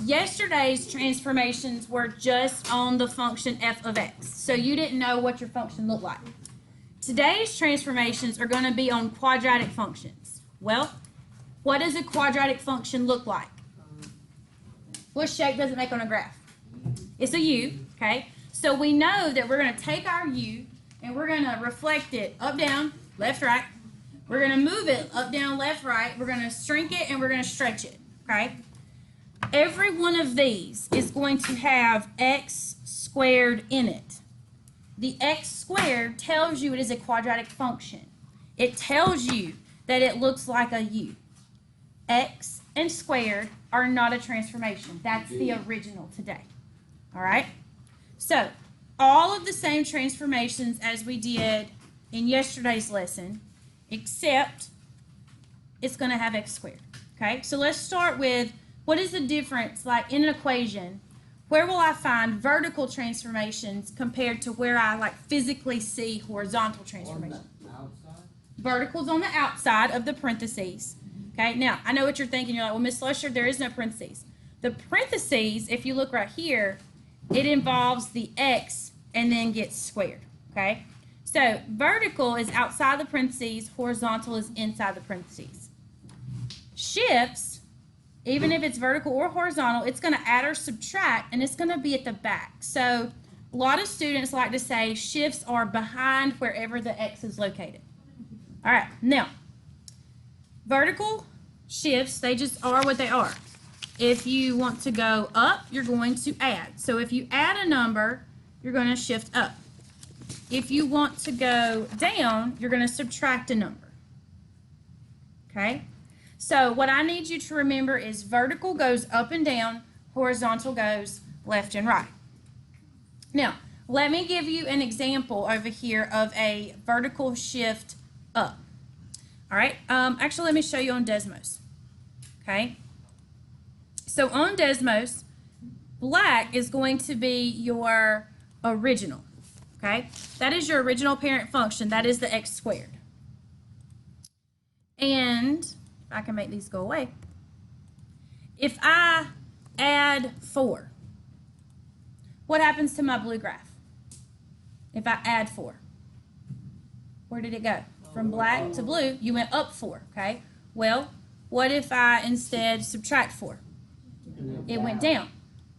Yesterday's transformations were just on the function f of x, so you didn't know what your function looked like. Today's transformations are going to be on quadratic functions. Well, what does a quadratic function look like? What shape does it make on a graph? It's a U, okay? So we know that we're going to take our U and we're going to reflect it up, down, left, right. We're going to move it up, down, left, right. We're going to shrink it and we're going to stretch it, okay? Every one of these is going to have x squared in it. The x squared tells you it is a quadratic function. It tells you that it looks like a U. X and squared are not a transformation. That's the original today. All right? So, all of the same transformations as we did in yesterday's lesson, except it's going to have x squared. Okay? So, let's start with what is the difference, like in an equation, where will I find vertical transformations compared to where I physically see horizontal transformations? Vertical's on the outside of the parentheses. Okay, now I know what you're thinking. You're like, well, Miss Lusher, there is no parentheses. The parentheses, if you look right here, it involves the x and then gets squared. Okay, so vertical is outside the parentheses, horizontal is inside the parentheses. Shifts, even if it's vertical or horizontal, it's going to add or subtract, and it's going to be at the back. So a lot of students like to say shifts are behind wherever the x is located. All right, now, vertical shifts, they just are what they are. If you want to go up, you're going to add. So if you add a number, you're going to shift up. If you want to go down, you're going to subtract a number. Okay? So what I need you to remember is vertical goes up and down, horizontal goes left and right. Now, let me give you an example over here of a vertical shift up. All right, actually let me show you on Desmos. Okay, so on Desmos, black is going to be your original. Okay, that is your original parent function. That is the x squared. And if I can make these go away, if I add 4, what happens to my blue graph? If I add 4, where did it go? From black to blue, you went up 4, okay? Well, what if I instead subtract 4? It went down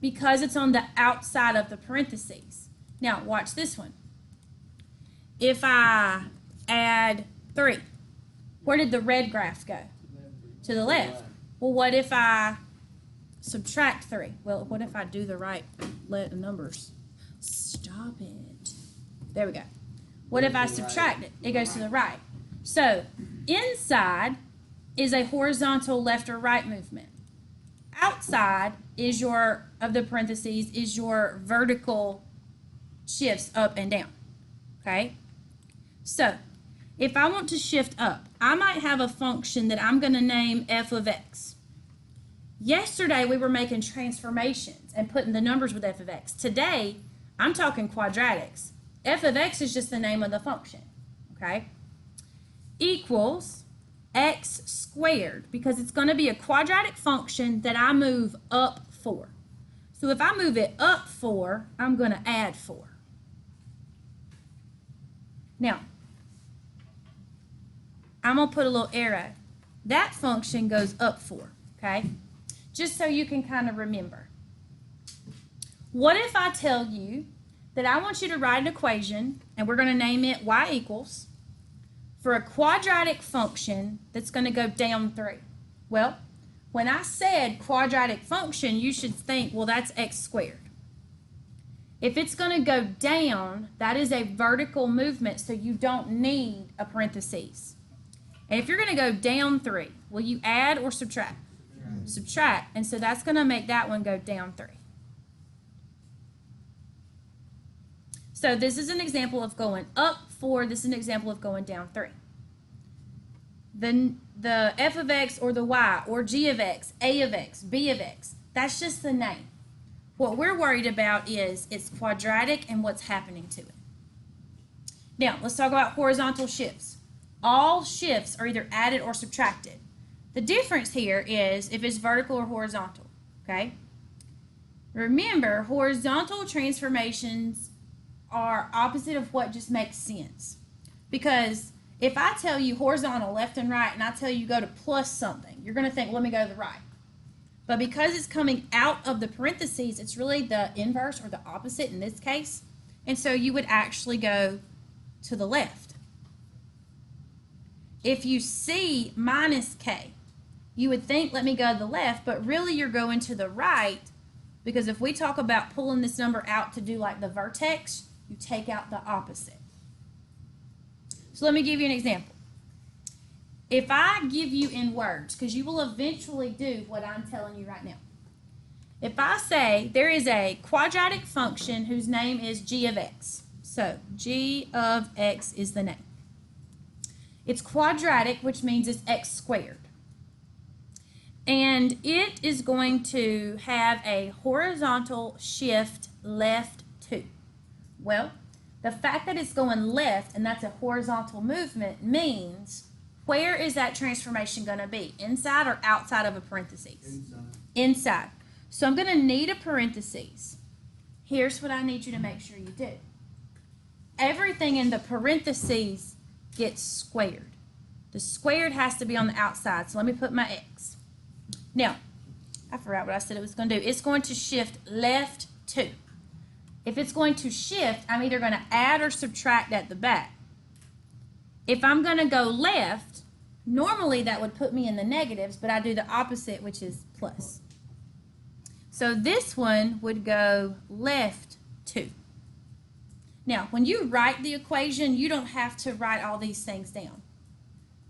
because it's on the outside of the parentheses. Now, watch this one. If I add 3, where did the red graph go? To the left. Well, what if I subtract 3? Well, what if I do the right numbers? Stop it. There we go. What if I subtract it? It goes to the right. So, inside is a horizontal left or right movement. Outside is your, of the parentheses, is your vertical shifts up and down. Okay? So, if I want to shift up, I might have a function that I'm going to name f of x. Yesterday, we were making transformations and putting the numbers with f of x. Today, I'm talking quadratics. F of x is just the name of the function, okay? Equals x squared, because it's going to be a quadratic function that I move up 4. So if I move it up 4, I'm going to add 4. Now, I'm going to put a little arrow. That function goes up 4, okay? Just so you can kind of remember. What if I tell you that I want you to write an equation, and we're going to name it y equals, for a quadratic function that's going to go down 3. Well, when I said quadratic function, you should think, well, that's x squared. If it's going to go down, that is a vertical movement, so you don't need a parentheses. And if you're going to go down 3, will you add or subtract? Subtract, and so that's going to make that one go down 3. So this is an example of going up 4. This is an example of going down 3. The f of x or the y or g of x, a of x, b of x, that's just the name. What we're worried about is it's quadratic and what's happening to it. Now, let's talk about horizontal shifts. All shifts are either added or subtracted. The difference here is if it's vertical or horizontal, okay? Remember, horizontal transformations are opposite of what just makes sense. Because if I tell you horizontal left and right and I tell you go to plus something, you're going to think, well, let me go to the right. But because it's coming out of the parentheses, it's really the inverse or the opposite in this case. And so you would actually go to the left. If you see minus k, you would think, let me go to the left, but really you're going to the right, because if we talk about pulling this number out to do like the vertex, you take out the opposite. So let me give you an example. If I give you in words, because you will eventually do what I'm telling you right now. If I say there is a quadratic function whose name is g of x. So g of x is the name. It's quadratic, which means it's x squared. And it is going to have a horizontal shift left 2. Well, the fact that it's going left and that's a horizontal movement means where is that transformation going to be? Inside or outside of a parentheses? Inside. Inside. So I'm going to need a parentheses. Here's what I need you to make sure you do. Everything in the parentheses gets squared. The squared has to be on the outside. So let me put my x. Now, I forgot what I said it was going to do. It's going to shift left 2. If it's going to shift, I'm either going to add or subtract at the back. If I'm going to go left, normally that would put me in the negatives, but I do the opposite, which is plus. So this one would go left 2. Now, when you write the equation, you don't have to write all these things down.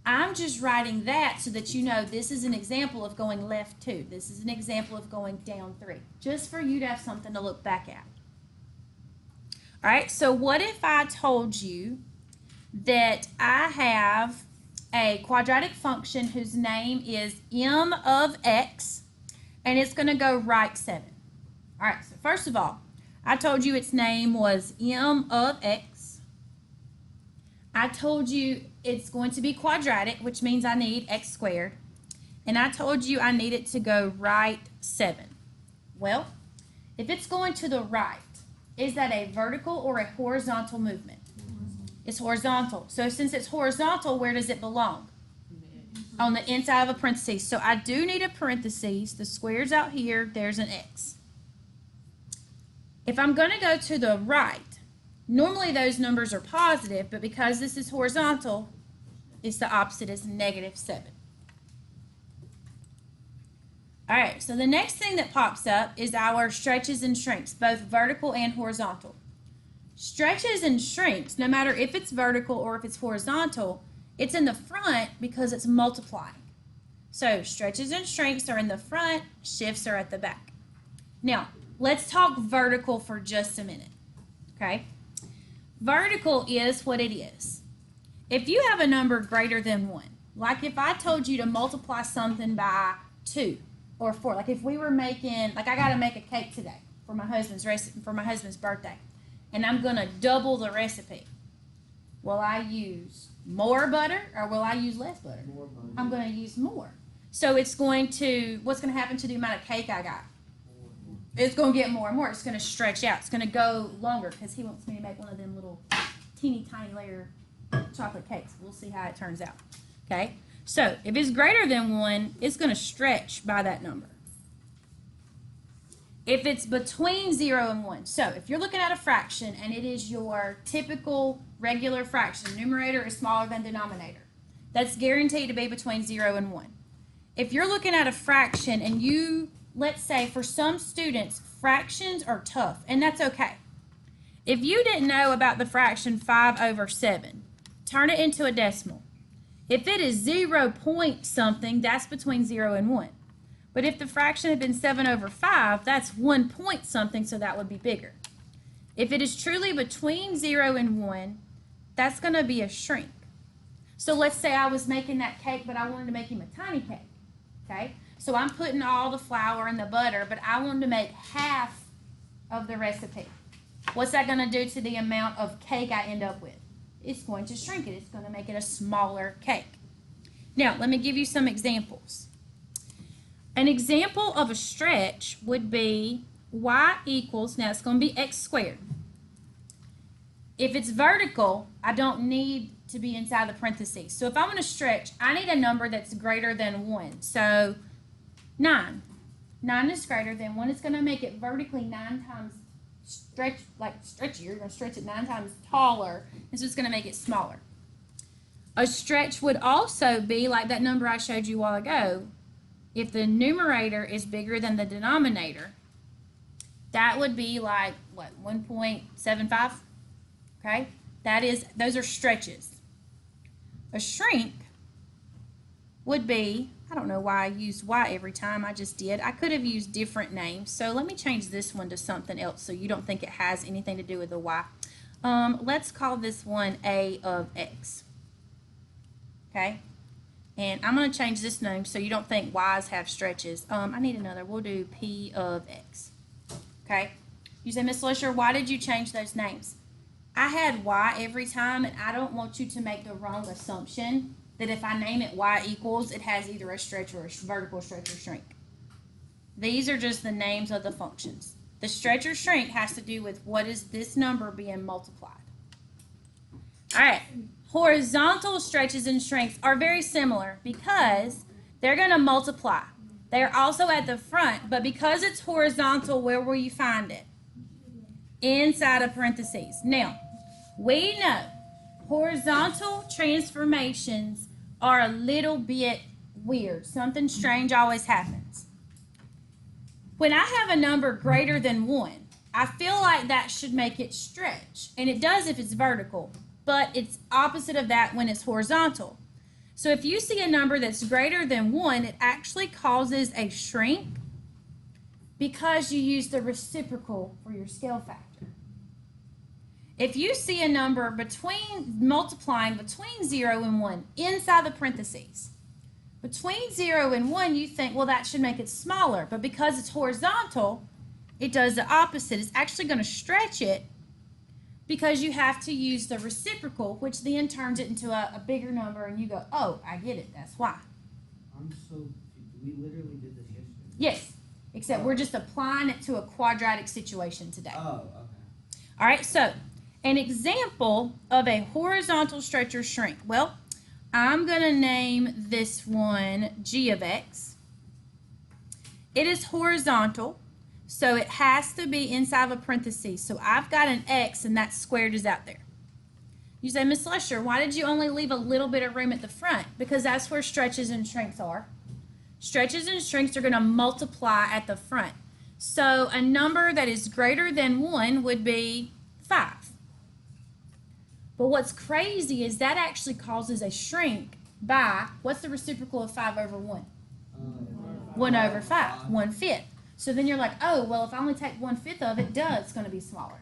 I'm just writing that so that you know this is an example of going left 2. This is an example of going down 3, just for you to have something to look back at. All right, so what if I told you that I have a quadratic function whose name is m of x, and it's going to go right 7. All right, so first of all, I told you its name was m of x. I told you it's going to be quadratic, which means I need x squared. And I told you I need it to go right 7. Well, if it's going to the right, is that a vertical or a horizontal movement? It's horizontal. So since it's horizontal, where does it belong? On the inside of a parenthesis. So I do need a parenthesis. The square's out here. There's an x. If I'm going to go to the right, normally those numbers are positive, but because this is horizontal, it's the opposite. It's negative 7. All right, so the next thing that pops up is our stretches and shrinks, both vertical and horizontal. Stretches and shrinks, no matter if it's vertical or if it's horizontal, it's in the front because it's multiplying. So stretches and shrinks are in the front, shifts are at the back. Now, let's talk vertical for just a minute, okay? Vertical is what it is. If you have a number greater than 1, like if I told you to multiply something by 2 or 4, like if we were making, like I got to make a cake today for my husband's birthday, and I'm going to double the recipe. Will I use more butter or will I use less butter? More butter. I'm going to use more. So it's going to, what's going to happen to the amount of cake I got? It's going to get more and more. It's going to stretch out. It's going to go longer because he wants me to make one of them little teeny tiny layer chocolate cakes. We'll see how it turns out. Okay? So if it's greater than 1, it's going to stretch by that number. If it's between 0 and 1, so if you're looking at a fraction and it is your typical regular fraction, numerator is smaller than denominator, that's guaranteed to be between 0 and 1. If you're looking at a fraction and you, let's say for some students, fractions are tough, and that's okay. If you didn't know about the fraction 5 over 7, turn it into a decimal. If it is 0 point something, that's between 0 and 1. But if the fraction had been 7 over 5, that's 1 point something, so that would be bigger. If it is truly between 0 and 1, that's going to be a shrink. So let's say I was making that cake, but I wanted to make him a tiny cake. Okay? So I'm putting all the flour and the butter, but I wanted to make half of the recipe. What's that going to do to the amount of cake I end up with? It's going to shrink it. It's going to make it a smaller cake. Now, let me give you some examples. An example of a stretch would be y equals, now it's going to be x squared. If it's vertical, I don't need to be inside the parentheses. So if I want to stretch, I need a number that's greater than 1. So 9. 9 is greater than 1. It's going to make it vertically 9 times stretch, like stretchy. You're going to stretch it 9 times taller, and so it's going to make it smaller. A stretch would also be like that number I showed you a while ago. If the numerator is bigger than the denominator, that would be like, what, 1.75? Okay? Those are stretches. A shrink would be, I don't know why I used y every time, I just did. I could have used different names. So let me change this one to something else so you don't think it has anything to do with the y. Let's call this one a of x. Okay? And I'm going to change this name so you don't think y's have stretches. I need another. We'll do p of x. Okay? You say, Miss Lusher, why did you change those names? I had y every time, and I don't want you to make the wrong assumption that if I name it y equals, it has either a stretch or a vertical stretch or shrink. These are just the names of the functions. The stretch or shrink has to do with what is this number being multiplied. All right. Horizontal stretches and shrinks are very similar because they're going to multiply. They're also at the front, but because it's horizontal, where will you find it? Inside of parentheses. Now, we know horizontal transformations are a little bit weird. Something strange always happens. When I have a number greater than 1, I feel like that should make it stretch, and it does if it's vertical. But it's opposite of that when it's horizontal. So if you see a number that's greater than 1, it actually causes a shrink because you use the reciprocal for your scale factor. If you see a number multiplying between 0 and 1 inside the parentheses, between 0 and 1, you think, well, that should make it smaller. But because it's horizontal, it does the opposite. It's actually going to stretch it, because you have to use the reciprocal, which then turns it into a bigger number, and you go, oh, I get it, that's why. We literally did this yesterday. Yes, except we're just applying it to a quadratic situation today. Oh, okay. All right, so an example of a horizontal stretch or shrink. Well, I'm going to name this one g of x. It is horizontal. So it has to be inside of a parenthesis. So I've got an x, and that squared is out there. You say, Miss Lusher, why did you only leave a little bit of room at the front? Because that's where stretches and shrinks are. Stretches and shrinks are going to multiply at the front. So a number that is greater than 1 would be 5. But what's crazy is that actually causes a shrink by, what's the reciprocal of 5 over 1? 1 over 5, 1/5. So then you're like, oh, well, if I only take 1/5 of it, it's going to be smaller.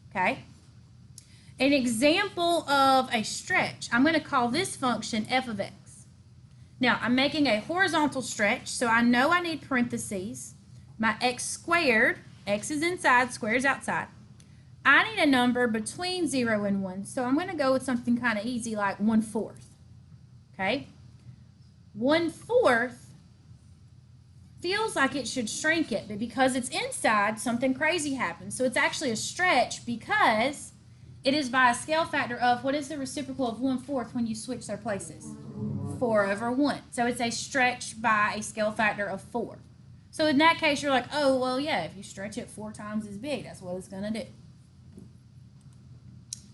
Okay? An example of a stretch, I'm going to call this function f of x. Now, I'm making a horizontal stretch, so I know I need parentheses. My x squared, x is inside, square is outside. I need a number between 0 and 1, so I'm going to go with something kind of easy like 1/4. Okay? 1/4 feels like it should shrink it, but because it's inside, something crazy happens. So it's actually a stretch because it is by a scale factor of, what is the reciprocal of 1/4 when you switch their places? 4 over 1. So it's a stretch by a scale factor of 4. So in that case, you're like, oh, well, yeah, if you stretch it 4 times as big, that's what it's going to do.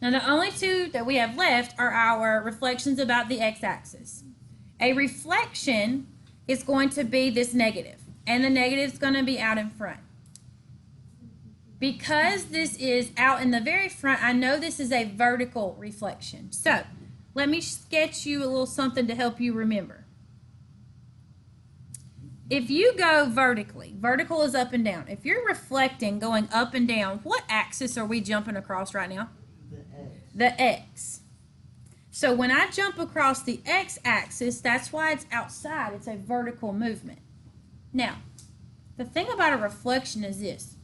Now, the only two that we have left are our reflections about the x-axis. A reflection is going to be this negative, and the negative is going to be out in front. Because this is out in the very front, I know this is a vertical reflection. So let me sketch you a little something to help you remember. If you go vertically, vertical is up and down. If you're reflecting going up and down, what axis are we jumping across right now? The x. So when I jump across the x-axis, that's why it's outside. It's a vertical movement. Now, the thing about a reflection is this.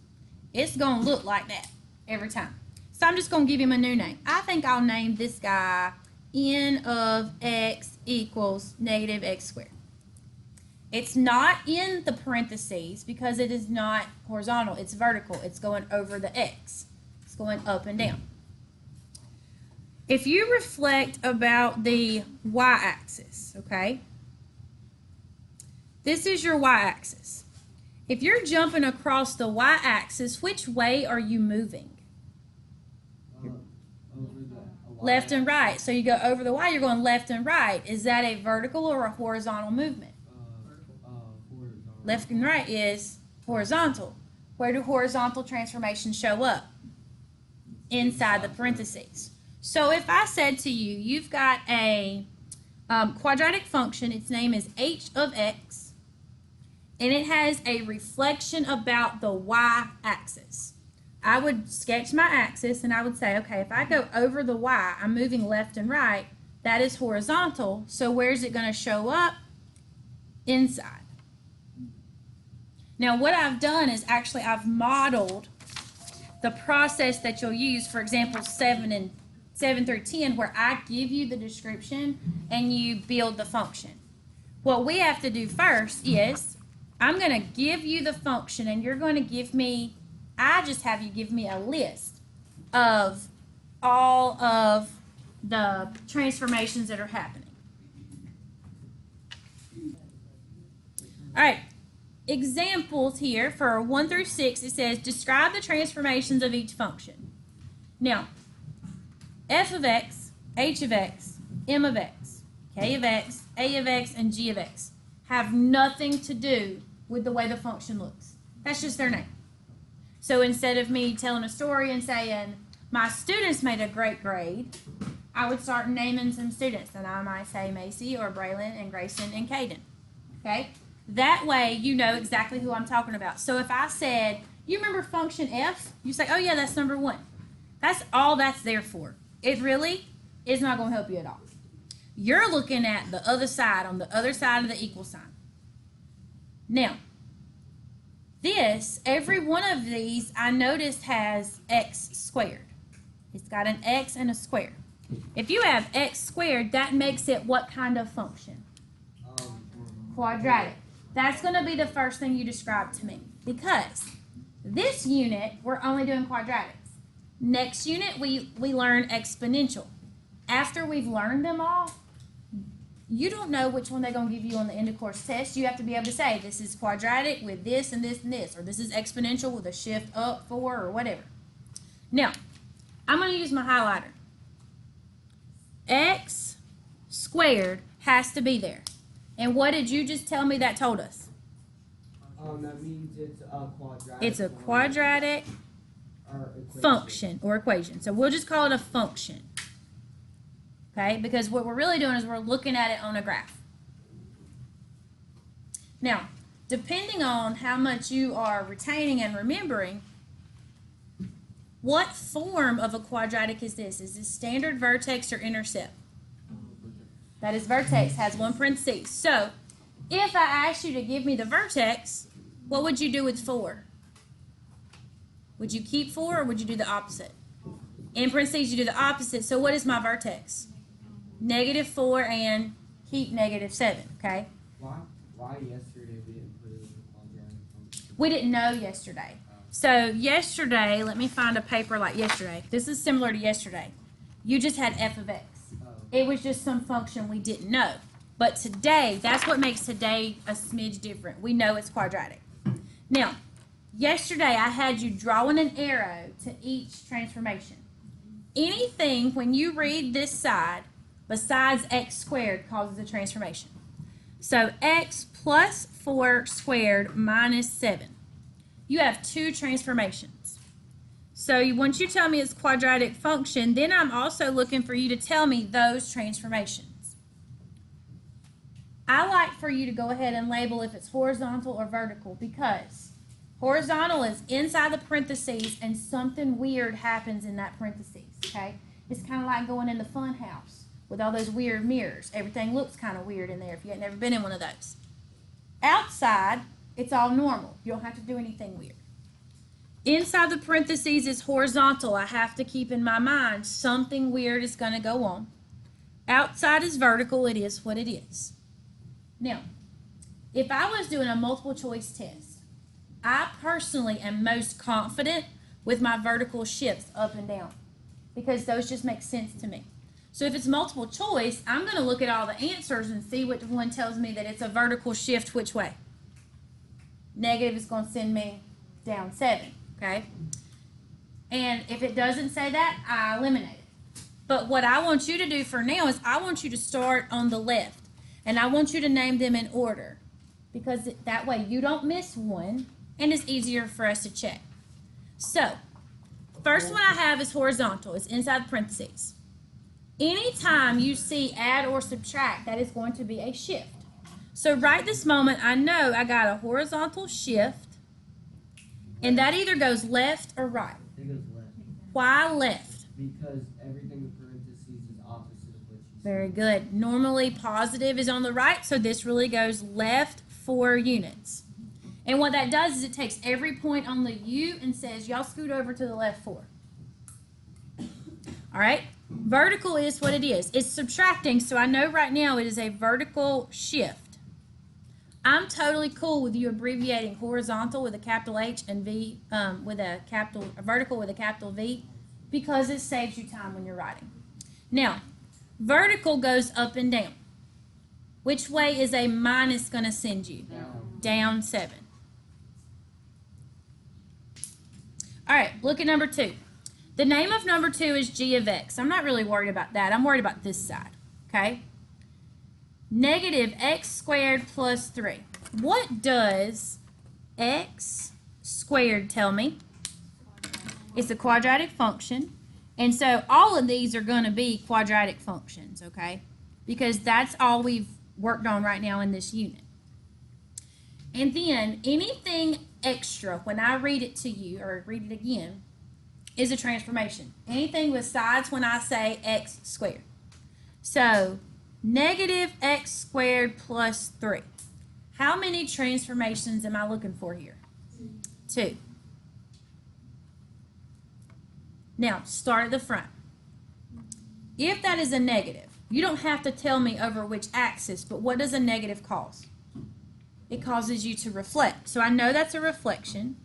It's going to look like that every time. So I'm just going to give him a new name. I think I'll name this guy n of x equals negative x squared. It's not in the parentheses because it is not horizontal. It's vertical. It's going over the x. It's going up and down. If you reflect about the y-axis, okay, this is your y-axis. If you're jumping across the y-axis, which way are you moving? Left and right. So you go over the y, you're going left and right. Is that a vertical or a horizontal movement? Horizontal. Left and right is horizontal. Where do horizontal transformations show up? Inside the parentheses. So if I said to you, you've got a quadratic function, its name is h of x, and it has a reflection about the y-axis. I would sketch my axis and I would say, okay, if I go over the y, I'm moving left and right, that is horizontal, so where's it going to show up? Inside. Now what I've done is actually I've modeled the process that you'll use, for example, 7 through 10, where I give you the description and you build the function. What we have to do first is I'm going to give you the function and you're going to give me, I just have you give me a list of all of the transformations that are happening. All right, examples here for 1 through 6, it says describe the transformations of each function. Now, f of x, h of x, m of x, k of x, a of x, and g of x have nothing to do with the way the function looks. That's just their name. So instead of me telling a story and saying, my students made a great grade, I would start naming some students. And I might say Macy or Braylon and Grayson and Caden. Okay? That way you know exactly who I'm talking about. So if I said, you remember function f? You say, oh yeah, that's number 1. That's all that's there for. It really is not going to help you at all. You're looking at the other side, on the other side of the equal sign. Now, every one of these I noticed has x squared. It's got an x and a square. If you have x squared, that makes it what kind of function? Quadratic. That's going to be the first thing you describe to me, because this unit, we're only doing quadratics. Next unit, we learn exponential. After we've learned them all, you don't know which one they're going to give you on the end of course test. You have to be able to say, this is quadratic with this and this and this, or this is exponential with a shift up 4 or whatever. Now, I'm going to use my highlighter. X squared has to be there. And what did you just tell me that told us? That means it's a quadratic. It's a quadratic function or equation. So we'll just call it a function. Okay? Because what we're really doing is we're looking at it on a graph. Now, depending on how much you are retaining and remembering, what form of a quadratic is this? Is this standard, vertex, or intercept? That is vertex, has 1 parenthesis. So, if I asked you to give me the vertex, what would you do with 4? Would you keep 4 or would you do the opposite? In parentheses, you do the opposite. So what is my vertex? -4 and keep -7, okay? Why yesterday we didn't put it in the quadratic function? We didn't know yesterday. So yesterday, let me find a paper like yesterday. This is similar to yesterday. You just had f of x. It was just some function we didn't know. But today, that's what makes today a smidge different. We know it's quadratic. Now, yesterday I had you drawing an arrow to each transformation. Anything when you read this side besides x squared causes a transformation. So x plus 4 squared minus 7. You have 2 transformations. So once you tell me it's quadratic function, then I'm also looking for you to tell me those transformations. I like for you to go ahead and label if it's horizontal or vertical, because horizontal is inside the parentheses and something weird happens in that parentheses, okay? It's kind of like going in the fun house with all those weird mirrors. Everything looks kind of weird in there if you had never been in one of those. Outside, it's all normal. You don't have to do anything weird. Inside the parentheses is horizontal. I have to keep in my mind something weird is going to go on. Outside is vertical. It is what it is. Now, if I was doing a multiple choice test, I personally am most confident with my vertical shifts up and down because those just make sense to me. So if it's multiple choice, I'm going to look at all the answers and see which one tells me that it's a vertical shift which way. Negative is going to send me down 7, okay? And if it doesn't say that, I eliminate it. But what I want you to do for now is I want you to start on the left. And I want you to name them in order. Because that way you don't miss one. And it's easier for us to check. So, first one I have is horizontal. It's inside the parentheses. Anytime you see add or subtract, that is going to be a shift. So right this moment, I know I got a horizontal shift. And that either goes left or right. It goes left. Why left? Because everything in parentheses is opposite of what you Very good. Normally positive is on the right, so this really goes left 4 units. And what that does is it takes every point on the U and says, y'all scoot over to the left 4. All right? Vertical is what it is. It's subtracting, so I know right now it is a vertical shift. I'm totally cool with you abbreviating horizontal with a capital H and V with a vertical with a capital V because it saves you time when you're writing. Now, vertical goes up and down. Which way is a minus going to send you? Down 7. All right, look at number 2. The name of number 2 is g of x. I'm not really worried about that. I'm worried about this side, okay? Negative x squared plus 3. What does x squared tell me? It's a quadratic function. And so all of these are going to be quadratic functions, okay? Because that's all we've worked on right now in this unit. And then anything extra, when I read it to you, or read it again, is a transformation. Anything besides when I say x squared. So, negative x squared plus 3. How many transformations am I looking for here? 2. Now, start at the front. If that is a negative, you don't have to tell me over which axis, but what does a negative cause? It causes you to reflect. So I know that's a reflection.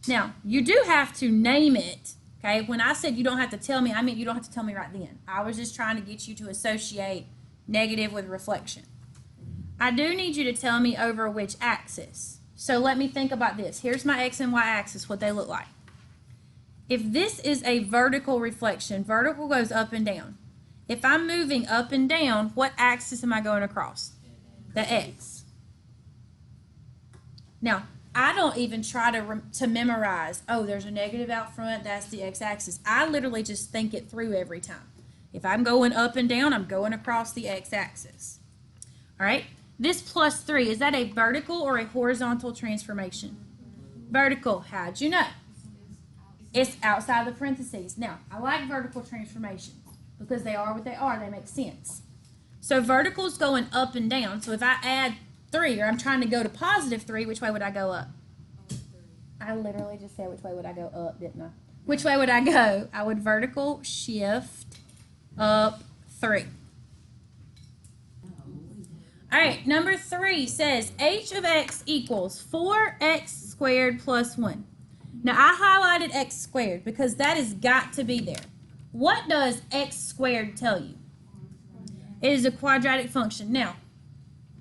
Now, you do have to name it, okay? When I said you don't have to tell me, I meant you don't have to tell me right then. I was just trying to get you to associate negative with reflection. I do need you to tell me over which axis. So let me think about this. Here's my x and y axis, what they look like. If this is a vertical reflection, vertical goes up and down. If I'm moving up and down, what axis am I going across? The x. Now, I don't even try to memorize, oh, there's a negative out front, that's the x-axis. I literally just think it through every time. If I'm going up and down, I'm going across the x-axis. All right? This plus 3, is that a vertical or a horizontal transformation? Vertical. How'd you know? It's outside the parentheses. Now, I like vertical transformations because they are what they are. They make sense. So vertical is going up and down. So if I add 3, or I'm trying to go to positive 3, which way would I go up? I literally just said which way would I go up, didn't I? Which way would I go? I would vertical shift up 3. All right, number 3 says h of x equals 4x squared plus 1. Now, I highlighted x squared because that has got to be there. What does x squared tell you? It is a quadratic function. Now,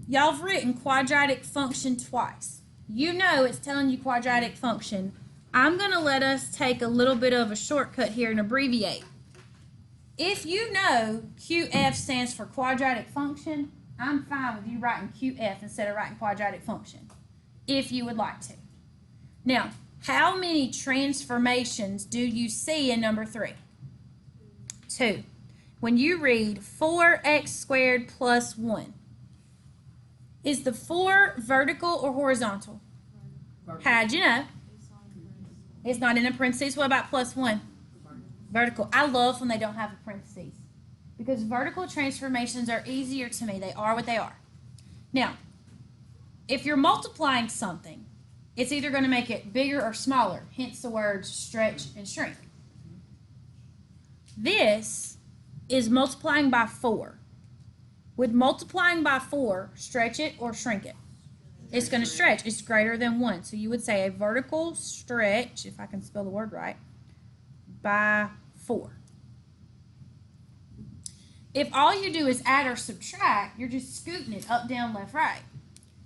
y'all have written quadratic function twice. You know it's telling you quadratic function. I'm going to let us take a little bit of a shortcut here and abbreviate. If you know QF stands for quadratic function, I'm fine with you writing QF instead of writing quadratic function, if you would like to. Now, how many transformations do you see in number 3? 2. When you read 4x squared plus 1, is the 4 vertical or horizontal? How'd you know? It's not in a parentheses. What about plus 1? Vertical. I love when they don't have a parentheses because vertical transformations are easier to me. They are what they are. Now, if you're multiplying something, it's either going to make it bigger or smaller, hence the words stretch and shrink. This is multiplying by 4. Would multiplying by 4 stretch it or shrink it? It's going to stretch. It's greater than 1. So you would say a vertical stretch, if I can spell the word right, by 4. If all you do is add or subtract, you're just scooting it up, down, left, right.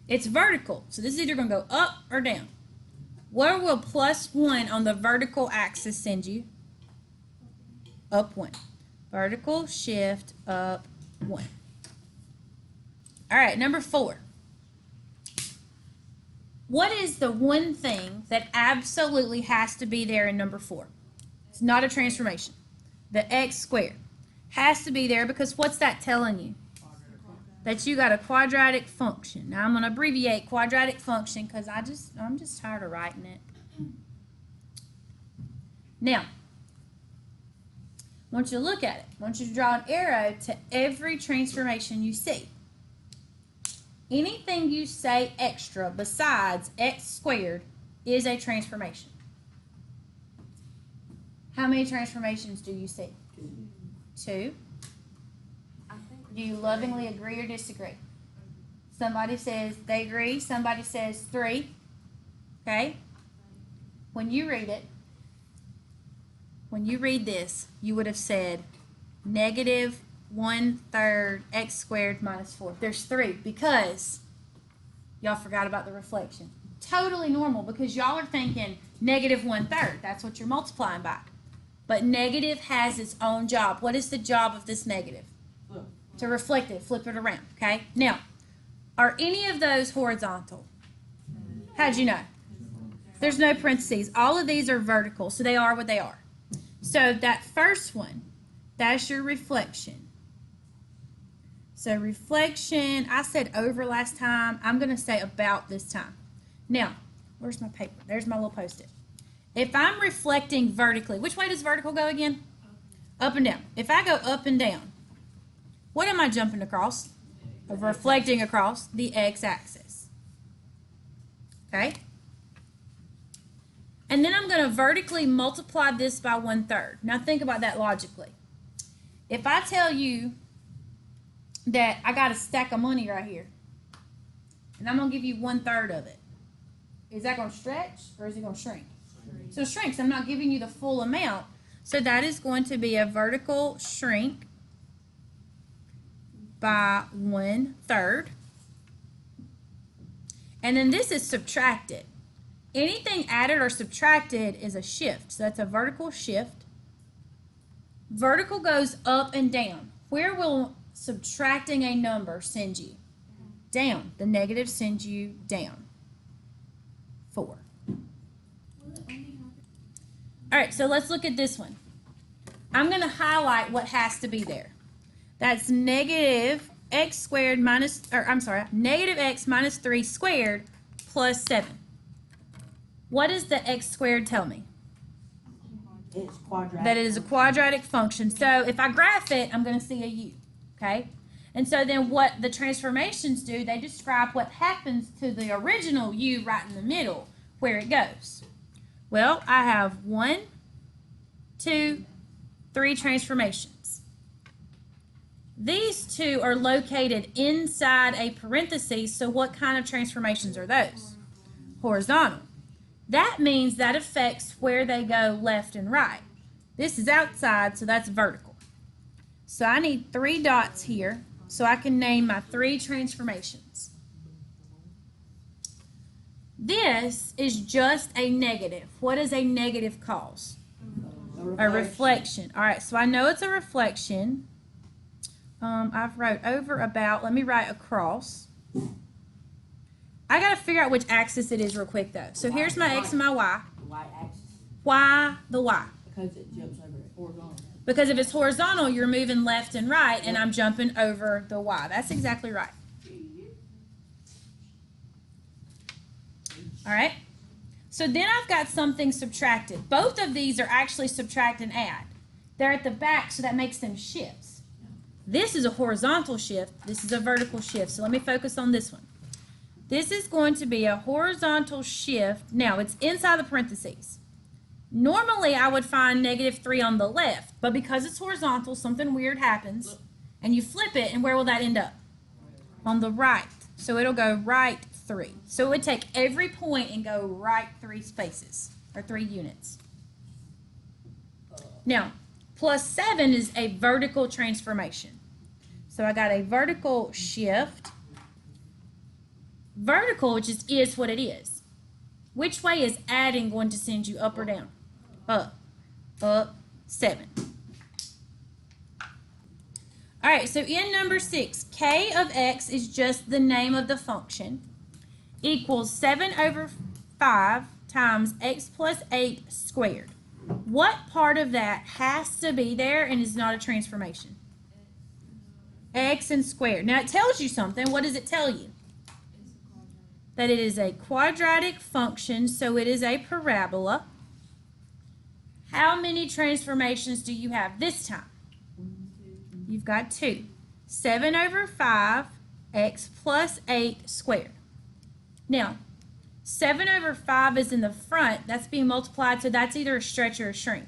It's vertical. So this is either going to go up or down. Where will plus 1 on the vertical axis send you? Up 1. Vertical shift up 1. All right, number 4. What is the one thing that absolutely has to be there in number 4? It's not a transformation. The x squared has to be there because what's that telling you? That you got a quadratic function. Now I'm going to abbreviate quadratic function because I'm just tired of writing it. Now, I want you to look at it. I want you to draw an arrow to every transformation you see. Anything you say extra besides x squared is a transformation. How many transformations do you see? 2. Do you lovingly agree or disagree? Somebody says they agree. Somebody says 3. Okay? When you read it, when you read this, you would have said negative 1/3 x squared minus 4. There's 3 because y'all forgot about the reflection. Totally normal because y'all are thinking negative 1/3. That's what you're multiplying by. But negative has its own job. What is the job of this negative? To reflect it, flip it around, okay? Now, are any of those horizontal? How'd you know? There's no parentheses. All of these are vertical, so they are what they are. So that first one, that's your reflection. So reflection, I said over last time. I'm going to say about this time. Now, where's my paper? There's my little Post-it. If I'm reflecting vertically, which way does vertical go again? Up and down. If I go up and down, what am I jumping across? Reflecting across the x-axis. Okay? And then I'm going to vertically multiply this by 1/3. Now think about that logically. If I tell you that I got a stack of money right here, and I'm going to give you 1/3 of it, is that going to stretch or is it going to shrink? So it shrinks. I'm not giving you the full amount. So that is going to be a vertical shrink by 1/3. And then this is subtracted. Anything added or subtracted is a shift. So that's a vertical shift. Vertical goes up and down. Where will subtracting a number send you? Down. The negative sends you down. 4. All right, so let's look at this one. I'm going to highlight what has to be there. That's negative x squared minus, negative x minus 3 squared plus 7. What does the x squared tell me? It's quadratic. That it is a quadratic function. So if I graph it, I'm going to see a u, okay? And so then what the transformations do, they describe what happens to the original u right in the middle, where it goes. Well, I have 1, 2, 3 transformations. These 2 are located inside a parenthesis, so what kind of transformations are those? Horizontal. That means that affects where they go left and right. This is outside, so that's vertical. So I need 3 dots here so I can name my 3 transformations. This is just a negative. What does a negative cause? A reflection. All right, so I know it's a reflection. I've wrote over, about. Let me write across. I got to figure out which axis it is real quick, though. So here's my x and my y. The y-axis. Why the y? Because it jumps over it horizontal. Because if it's horizontal, you're moving left and right, and I'm jumping over the y. That's exactly right. All right? So then I've got something subtracted. Both of these are actually subtract and add. They're at the back, so that makes them shifts. This is a horizontal shift. This is a vertical shift. So let me focus on this one. This is going to be a horizontal shift. Now, it's inside the parentheses. Normally, I would find negative 3 on the left, but because it's horizontal, something weird happens. And you flip it, and where will that end up? On the right. So it'll go right 3. So it would take every point and go right 3 spaces, or 3 units. Now, +7 is a vertical transformation. So I got a vertical shift. Vertical, which is what it is. Which way is adding going to send you, up or down? Up. Up 7. All right, so in number 6, k of x is just the name of the function, equals 7 over 5 times x plus 8 squared. What part of that has to be there and is not a transformation? X and squared. Now it tells you something. What does it tell you? That it is a quadratic function, so it is a parabola. How many transformations do you have this time? You've got 2. 7 over 5, x plus 8 squared. Now, 7 over 5 is in the front. That's being multiplied, so that's either a stretch or a shrink.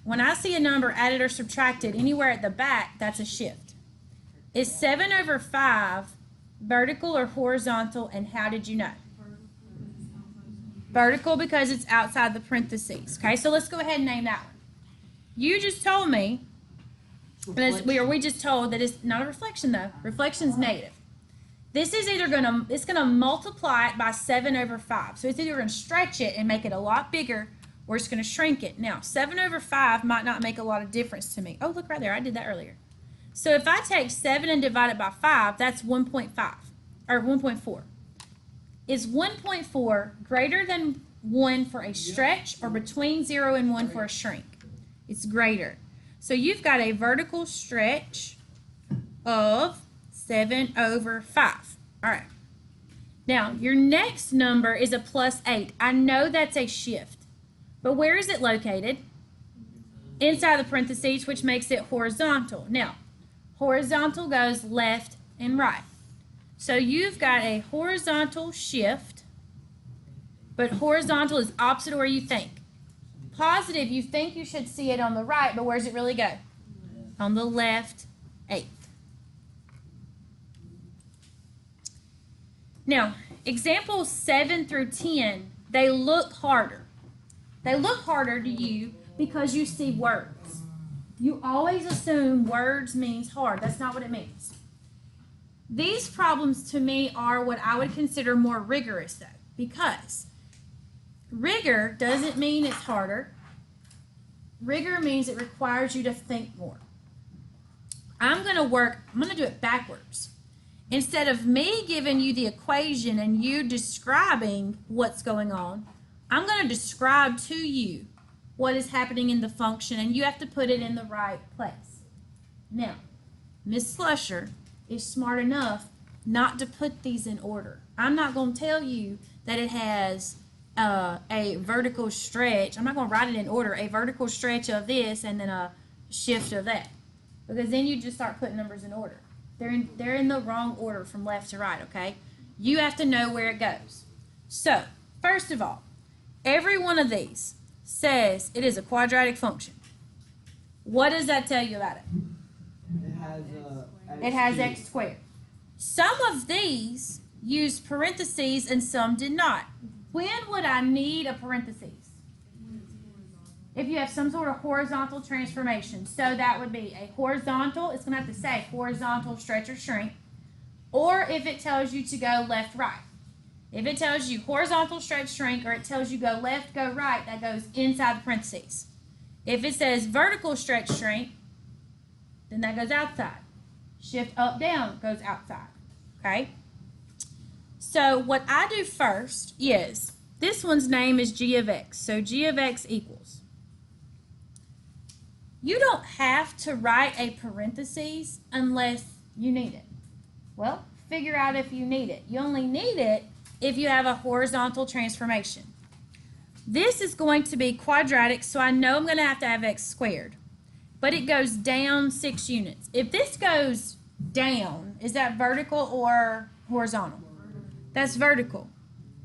When I see a number added or subtracted anywhere at the back, that's a shift. Is 7 over 5 vertical or horizontal, and how did you know? Vertical because it's outside the parentheses. Okay, so let's go ahead and name that one. You just told me, we just told that it's not a reflection though. Reflection's negative. This is either it's gonna multiply it by 7 over 5. So it's either gonna stretch it and make it a lot bigger, or it's gonna shrink it. Now, 7 over 5 might not make a lot of difference to me. Oh, look right there, I did that earlier. So if I take 7 and divide it by 5, that's 1.5, or 1.4. Is 1.4 greater than 1 for a stretch, or between 0 and 1 for a shrink? It's greater. So you've got a vertical stretch of 7 over 5. All right. Now, your next number is a +8. I know that's a shift, but where is it located? Inside the parentheses, which makes it horizontal. Now, horizontal goes left and right. So you've got a horizontal shift, but horizontal is opposite of where you think. Positive, you think you should see it on the right, but where does it really go? On the left 8th. Now, examples 7 through 10, they look harder. They look harder to you because you see words. You always assume words means hard. That's not what it means. These problems to me are what I would consider more rigorous though, because rigor doesn't mean it's harder. Rigor means it requires you to think more. I'm going to do it backwards. Instead of me giving you the equation and you describing what's going on, I'm going to describe to you what is happening in the function, and you have to put it in the right place. Now, Miss Slusher is smart enough not to put these in order. I'm not going to tell you that it has a vertical stretch. I'm not going to write it in order. A vertical stretch of this and then a shift of that, because then you just start putting numbers in order. They're in the wrong order from left to right, okay? You have to know where it goes. So, first of all, every one of these says it is a quadratic function. What does that tell you about it? It has x squared. Some of these use parentheses and some did not. When would I need a parentheses? If you have some sort of horizontal transformation. So that would be a horizontal, it's going to have to say horizontal stretch or shrink. Or if it tells you to go left, right. If it tells you horizontal stretch, shrink, or it tells you go left, go right, that goes inside the parentheses. If it says vertical stretch, shrink, then that goes outside. Shift up, down goes outside. Okay? So what I do first is, this one's name is g of x. So g of x equals. You don't have to write a parentheses unless you need it. Well, figure out if you need it. You only need it if you have a horizontal transformation. This is going to be quadratic, so I know I'm going to have x squared. But it goes down 6 units. If this goes down, is that vertical or horizontal? That's vertical.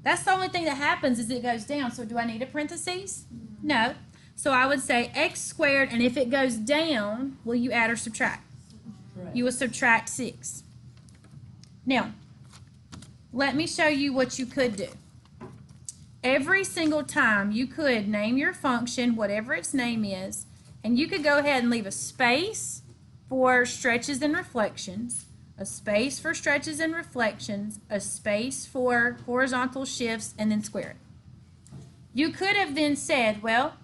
That's the only thing that happens is it goes down. So do I need a parentheses? No. So I would say x squared, and if it goes down, will you add or subtract? You will subtract 6. Now, let me show you what you could do. Every single time you could name your function, whatever its name is, and you could go ahead and leave a space for stretches and reflections, a space for stretches and reflections, a space for horizontal shifts, and then square it. You could have then said, well,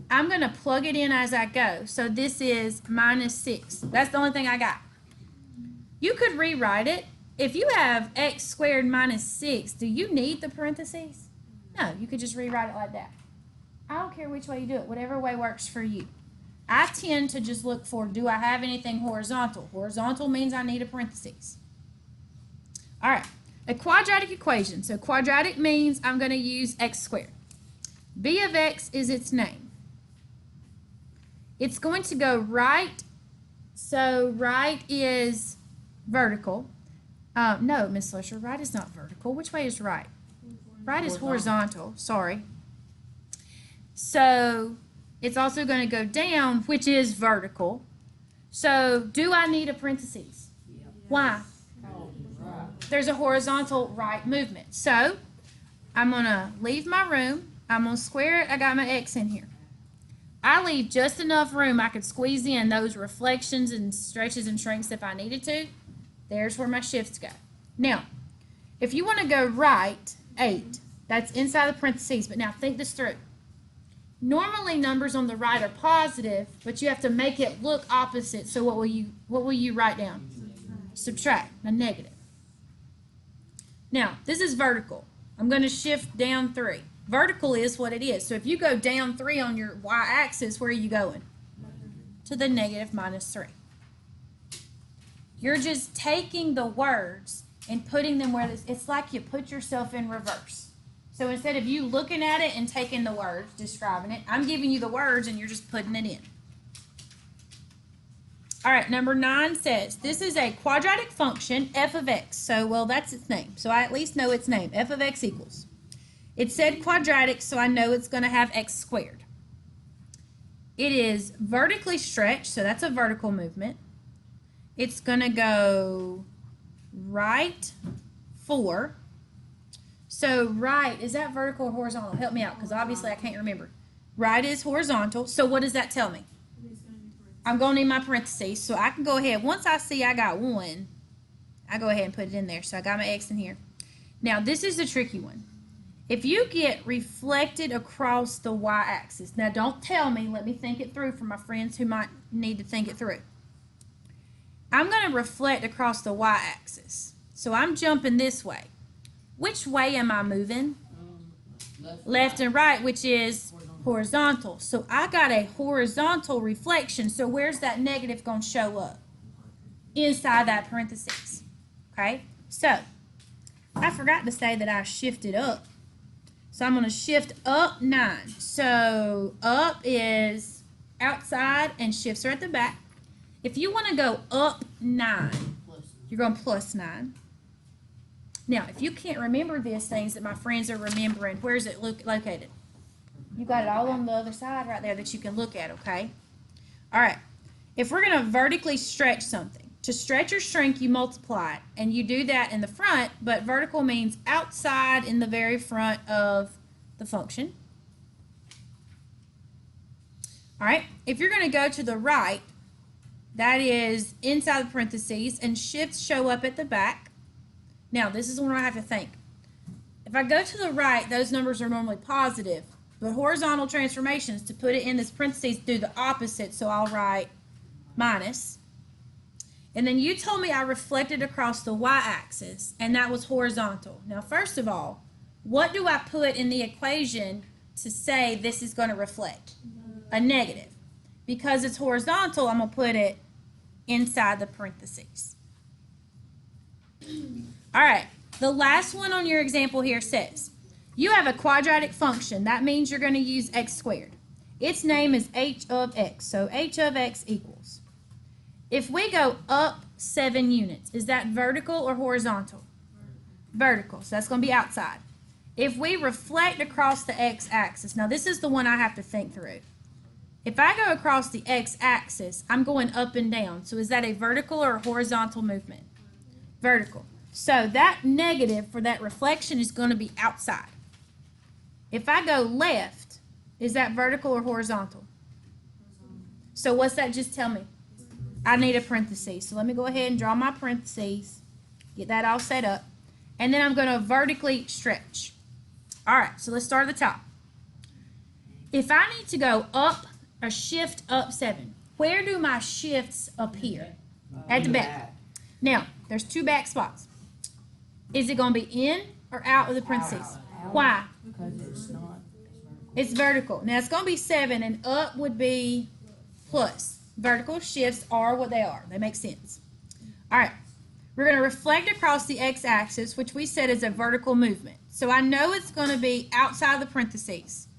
I'm going to plug it in as I go. So this is -6. That's the only thing I got. You could rewrite it. If you have x squared minus 6, do you need the parentheses? No, you could just rewrite it like that. I don't care which way you do it, whatever way works for you. I tend to just look for, do I have anything horizontal? Horizontal means I need a parentheses. All right, a quadratic equation. So quadratic means I'm going to use x squared. B of x is its name. It's going to go right. So right is vertical. No, Miss Lusher, right is not vertical. Which way is right? Right is horizontal. Sorry. So it's also going to go down, which is vertical. So do I need a parentheses? Yep. Why? There's a horizontal right movement. So I'm going to leave my room. I'm going to square it. I got my x in here. I leave just enough room I could squeeze in those reflections and stretches and shrinks if I needed to. There's where my shifts go. Now, if you want to go right, 8, that's inside the parentheses. But now think this through. Normally numbers on the right are positive, but you have to make it look opposite. So what will you write down? Subtract, a negative. Now, this is vertical. I'm going to shift down 3. Vertical is what it is. So if you go down 3 on your y-axis, where are you going? To the negative -3. You're just taking the words and putting them where it's like you put yourself in reverse. So instead of you looking at it and taking the words, describing it, I'm giving you the words and you're just putting it in. All right, number 9 says, this is a quadratic function, f of x. So, well, that's its name. So I at least know its name, f of x equals. It said quadratic, so I know it's going to have x squared. It is vertically stretched, so that's a vertical movement. It's going to go right 4. So right, is that vertical or horizontal? Help me out, because obviously I can't remember. Right is horizontal, so what does that tell me? I'm going to need my parentheses, so I can go ahead. Once I see I got 1, I go ahead and put it in there. So I got my x in here. Now, this is the tricky one. If you get reflected across the y-axis, now don't tell me, let me think it through for my friends who might need to think it through. I'm going to reflect across the y-axis. So I'm jumping this way. Which way am I moving? Left and right, which is horizontal. So I got a horizontal reflection. So where's that negative going to show up? Inside that parentheses. Okay? So I forgot to say that I shifted up. So I'm going to shift up 9. So up is outside and shifts are at the back. If you want to go up 9, you're going plus 9. Now, if you can't remember these things that my friends are remembering, where is it located? You got it all on the other side right there that you can look at, okay? All right. If we're going to vertically stretch something, to stretch or shrink, you multiply it, and you do that in the front, but vertical means outside in the very front of the function. All right, if you're going to go to the right, that is inside the parentheses, and shifts show up at the back. Now, this is where I have to think. If I go to the right, those numbers are normally positive, but horizontal transformations, to put it in this parentheses, do the opposite, so I'll write minus. And then you told me I reflected across the y-axis, and that was horizontal. Now, first of all, what do I put in the equation to say this is going to reflect? A negative. Because it's horizontal, I'm going to put it inside the parentheses. All right, the last one on your example here says, you have a quadratic function. That means you're going to use x squared. Its name is h of x, so h of x equals. If we go up 7 units, is that vertical or horizontal? Vertical, so that's going to be outside. If we reflect across the x-axis, now this is the one I have to think through. If I go across the x-axis, I'm going up and down. So is that a vertical or a horizontal movement? Vertical. So that negative for that reflection is going to be outside. If I go left, is that vertical or horizontal? So what's that just tell me? I need a parenthesis. So let me go ahead and draw my parentheses. Get that all set up. And then I'm going to vertically stretch. All right, so let's start at the top. If I need to go up, a shift up 7, where do my shifts appear? At the back. Now, there's 2 back spots. Is it going to be in or out of the parentheses? Why? Because it's not. It's vertical. Now, it's going to be 7, and up would be plus. Vertical shifts are what they are. They make sense. All right. We're going to reflect across the x-axis, which we said is a vertical movement. So I know it's going to be outside the parentheses.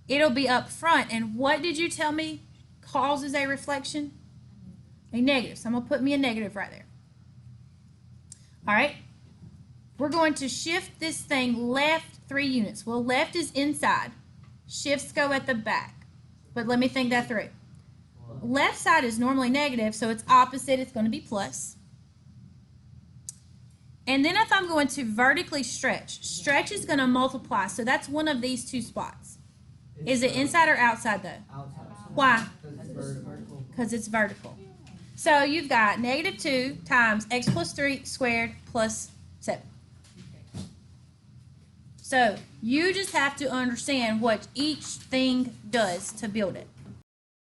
It'll be up front. And what did you tell me causes a reflection? A negative. So I'm going to put me a negative right there. All right. We're going to shift this thing left 3 units. Well, left is inside. Shifts go at the back. But let me think that through. Left side is normally negative, so it's opposite. It's going to be plus. And then if I'm going to vertically stretch, stretch is going to multiply. So that's one of these 2 spots. Is it inside or outside though? Outside. Why? Because it's vertical. Because it's vertical. So you've got negative 2 times x plus 3 squared plus 7. So you just have to understand what each thing does to build it.